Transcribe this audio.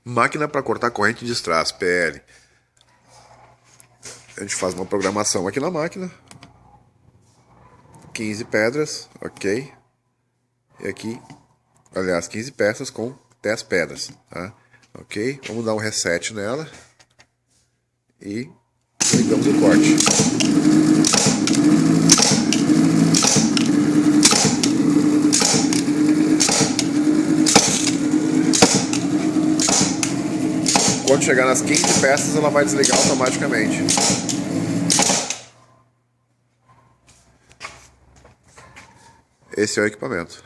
Máquina para cortar corrente de strass, PL. A gente faz uma programação aqui na máquina. 15 pedras, ok. E aqui, aliás, 15 peças com 10 pedras, tá? Ok, vamos dar um reset nela. E ligamos o corte. Quando chegar nas 15 peças, ela vai desligar automaticamente. Esse é o equipamento.